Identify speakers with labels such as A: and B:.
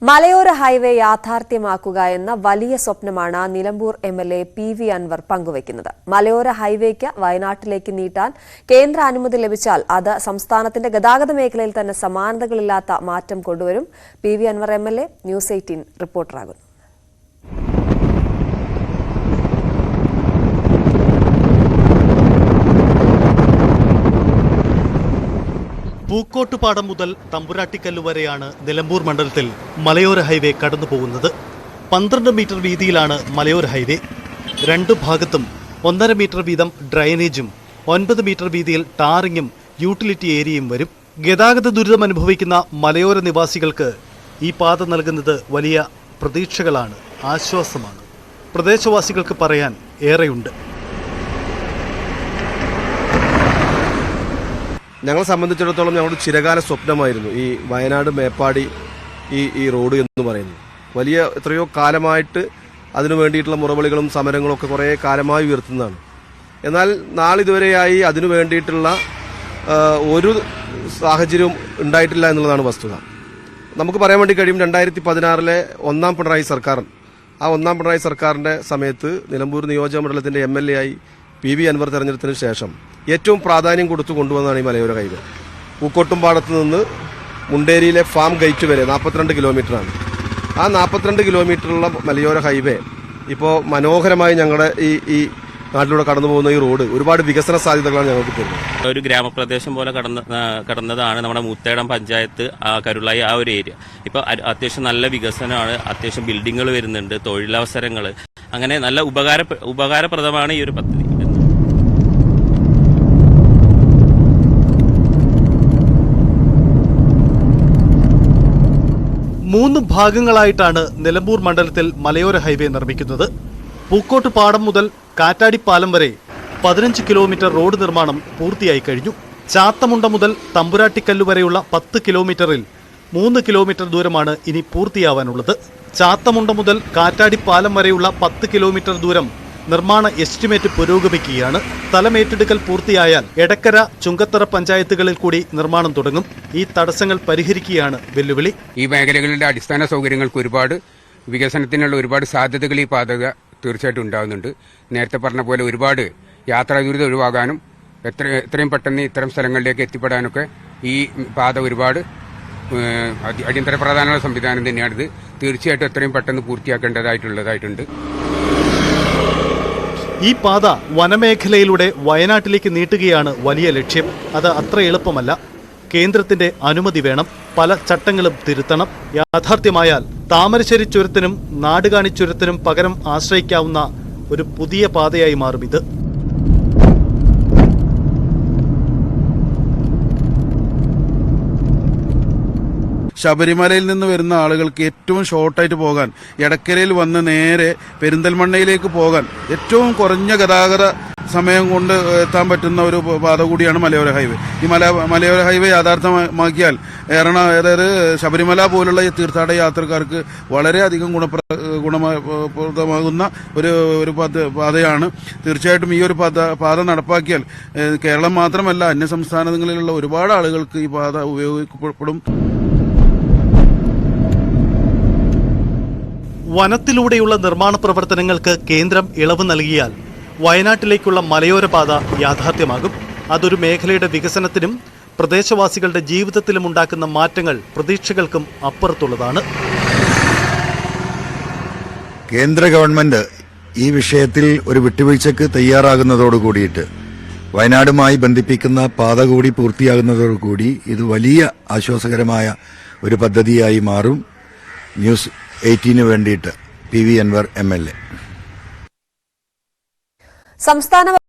A: മലയോര ഹൈവേ യാഥാർത്ഥ്യമാക്കുക എന്ന വലിയ സ്വപ്നമാണ് നിലമ്പൂർ എംഎൽഎ PV അൻവർ പങ്കുവയ്ക്കുന്നത്. മലയോര ഹൈവേക്ക് വയനാട്ടിലേക്ക് നീട്ടാൻ കേന്ദ്ര അനുമതി ലഭിച്ചാൽ അത് സംസ്ഥാനത്തിന്റെ ഗതാഗത മേഖലയിൽ തന്നെ സമാനതകളില്ലാത്ത മാറ്റം കൊണ്ടുവരും. PV അൻവർ MLA ന്യൂസ് 18 റിപ്പോർട്ടറാകുന്നു.
B: പൂക്കോട്ടുപാടം മുതൽ തമ്പുരാട്ടിക്കല്ല് വരെയാണ് നിലമ്പൂർ മണ്ഡലത്തിൽ മലയോര ഹൈവേ കടന്നുപോകുന്നത്. 12 മീറ്റർ വീതിയിലാണ് മലയോര ഹൈവേ. രണ്ടു ഭാഗത്തും 1.5 മീറ്റർ വീതം ഡ്രൈനേജും 9 മീറ്റർ വീതിയിൽ ടാറിങ്ങും യൂട്ടിലിറ്റി ഏരിയയും വരും. ഗതാഗത ദുരിതം അനുഭവിക്കുന്ന മലയോര നിവാസികൾക്ക് ഈ പാത നൽകുന്നത് വലിയ പ്രതീക്ഷകളാണ്, ആശ്വാസമാണ്. പ്രദേശവാസികൾക്ക് പറയാൻ ഏറെയുണ്ട്.
C: ഞങ്ങളെ സംബന്ധിച്ചിടത്തോളം ഞങ്ങളുടെ ചിരകാല സ്വപ്നമായിരുന്നു ഈ വയനാട് മേപ്പാടി ഈ റോഡ് എന്ന് പറയുന്നത്. വലിയ എത്രയോ കാലമായിട്ട് അതിനു വേണ്ടിയിട്ടുള്ള മുറവിളികളും സമരങ്ങളും ഒക്കെ കുറേ കാലമായി ഉയർത്തുന്നതാണ്. എന്നാൽ നാളിതുവരെയായി അതിനു വേണ്ടിയിട്ടുള്ള ഒരു സാഹചര്യവും ഉണ്ടായിട്ടില്ല എന്നുള്ളതാണ് വസ്തുത. നമുക്ക് പറയാൻ വേണ്ടി കഴിയും 2016 ഒന്നാം പിണറായി സർക്കാർ, ആ ഒന്നാം പിണറായി സർക്കാരിൻ്റെ സമയത്ത് നിലമ്പൂർ നിയോജകമണ്ഡലത്തിൻ്റെ MLA ആയി PV അൻവർ തെരഞ്ഞെടുത്തതിന് ശേഷം ഏറ്റവും പ്രാധാന്യം കൊടുത്തു കൊണ്ടുവന്നതാണ് ഈ മലയോര ഹൈവേ. പൂക്കോട്ടുംപാടത്ത് നിന്ന് മുണ്ടേരിയിലെ ഫാം ഗേറ്റ് വരെ 42 കിലോമീറ്ററാണ്. ആ 42 കിലോമീറ്ററുള്ള മലയോര ഹൈവേ ഇപ്പോൾ മനോഹരമായി ഞങ്ങളുടെ ഈ നാട്ടിലൂടെ കടന്നു പോകുന്ന ഈ റോഡ് ഒരുപാട് വികസന സാധ്യതകളാണ് ഞങ്ങൾക്ക് തരുന്നത്.
D: ഒരു ഗ്രാമപ്രദേശം പോലെ കടന്നതാണ് നമ്മുടെ മൂത്തേടം പഞ്ചായത്ത്, കരുളായി ആ ഒരു ഏരിയ. ഇപ്പോൾ അത്യാവശ്യം നല്ല വികസനമാണ്, അത്യാവശ്യം ബിൽഡിങ്ങുകൾ വരുന്നുണ്ട്, തൊഴിലവസരങ്ങൾ, അങ്ങനെ നല്ല ഉപകാരപ്രദമാണ് ഈ ഒരു പദ്ധതി.
B: 3 ഭാഗങ്ങളായിട്ടാണ് നിലമ്പൂർ മണ്ഡലത്തിൽ മലയോര ഹൈവേ നിർമ്മിക്കുന്നത്. പൂക്കോട്ടുപാടം മുതൽ കാറ്റാടിപ്പാലം വരെ 15 കിലോമീറ്റർ റോഡ് നിർമ്മാണം പൂർത്തിയായി കഴിഞ്ഞു. ചാത്തമുണ്ട മുതൽ തമ്പുരാട്ടിക്കല്ല് വരെയുള്ള 10 കിലോമീറ്ററിൽ 3 കിലോമീറ്റർ ദൂരമാണ് ഇനി പൂർത്തിയാവാനുള്ളത്. ചാത്തമുണ്ട മുതൽ കാറ്റാടിപ്പാലം വരെയുള്ള 10 കിലോമീറ്റർ ദൂരം നിർമ്മാണ എസ്റ്റിമേറ്റ് പുരോഗമിക്കുകയാണ്. സ്ഥലമേറ്റെടുക്കൽ പൂർത്തിയായാൽ എടക്കര, ചുങ്കത്തറ പഞ്ചായത്തുകളിൽ കൂടി നിർമ്മാണം തുടങ്ങും. ഈ തടസ്സങ്ങൾ പരിഹരിക്കുകയാണ് വെല്ലുവിളി.
E: ഈ മേഖലകളുടെ അടിസ്ഥാന സൗകര്യങ്ങൾക്ക് ഒരുപാട് വികസനത്തിനുള്ള ഒരുപാട് സാധ്യതകൾ ഈ പാത തീർച്ചയായിട്ടും ഉണ്ടാകുന്നുണ്ട്. നേരത്തെ പറഞ്ഞ പോലെ ഒരുപാട് യാത്രാ ദുരിതം ഒഴിവാകാനും എത്രയും പെട്ടെന്ന് ഇത്തരം സ്ഥലങ്ങളിലേക്ക് എത്തിപ്പെടാനൊക്കെ ഈ പാത ഒരുപാട് അടിയന്തര പ്രാധാന്യമുള്ള സംവിധാനം തന്നെയാണിത്. തീർച്ചയായിട്ടും എത്രയും പെട്ടെന്ന് പൂർത്തിയാക്കേണ്ടതായിട്ടുണ്ട്.
B: ഈ പാത വനമേഖലയിലൂടെ വയനാട്ടിലേക്ക് നീട്ടുകയാണ് വലിയ ലക്ഷ്യം. അത് അത്ര എളുപ്പമല്ല. കേന്ദ്രത്തിന്റെ അനുമതി വേണം, പല ചട്ടങ്ങളും തിരുത്തണം. യാഥാർത്ഥ്യമായാൽ താമരശ്ശേരി ചുരത്തിനും നാടുകാണി ചുരത്തിനും പകരം ആശ്രയിക്കാവുന്ന ഒരു പുതിയ പാതയായി മാറും ഇത്.
F: ശബരിമലയിൽ നിന്ന് വരുന്ന ആളുകൾക്ക് ഏറ്റവും ഷോർട്ടായിട്ട് പോകാൻ, എടക്കരയിൽ വന്ന് നേരെ പെരിന്തൽമണ്ണയിലേക്ക് പോകാൻ ഏറ്റവും കുറഞ്ഞ ഗതാഗത സമയം കൊണ്ട് എത്താൻ പറ്റുന്ന ഒരു പാത കൂടിയാണ് മലയോര ഹൈവേ. ഈ മലയോര ഹൈവേ യാഥാർത്ഥ്യമാക്കിയാൽ അതായത് ശബരിമല പോലുള്ള ഈ തീർത്ഥാടന യാത്രക്കാർക്ക് വളരെയധികം ഗുണപ്രദമാകുന്ന ഒരു പാതയാണ്. തീർച്ചയായിട്ടും ഈ ഒരു പാത നടപ്പാക്കിയാൽ കേരളം മാത്രമല്ല അന്യ സംസ്ഥാനങ്ങളിലുള്ള ഒരുപാട് ആളുകൾക്ക് ഈ പാത ഉപയോഗപ്പെടും.
B: വനത്തിലൂടെയുള്ള നിർമ്മാണ പ്രവർത്തനങ്ങൾക്ക് കേന്ദ്രം ഇളവ് നൽകിയാൽ വയനാട്ടിലേക്കുള്ള മലയോര പാത യാഥാർത്ഥ്യമാകും. അതൊരു മേഖലയുടെ വികസനത്തിനും പ്രദേശവാസികളുടെ ജീവിതത്തിലും ഉണ്ടാക്കുന്ന മാറ്റങ്ങൾ പ്രതീക്ഷകൾക്കും അപ്പുറത്തുള്ളതാണ്.
G: കേന്ദ്ര ഗവൺമെന്റ് ഈ വിഷയത്തിൽ ഒരു വിട്ടുവീഴ്ചയ്ക്ക് തയ്യാറാകുന്നതോടുകൂടിയിട്ട് വയനാടുമായി ബന്ധിപ്പിക്കുന്ന പാത കൂടി പൂർത്തിയാകുന്നതോടുകൂടി ഇത് വലിയ ആശ്വാസകരമായ ഒരു പദ്ധതിയായി മാറും. ന്യൂസ് 18 വേണ്ടിയിട്ട് PV അൻവർ MLA.
A: സംസ്ഥാന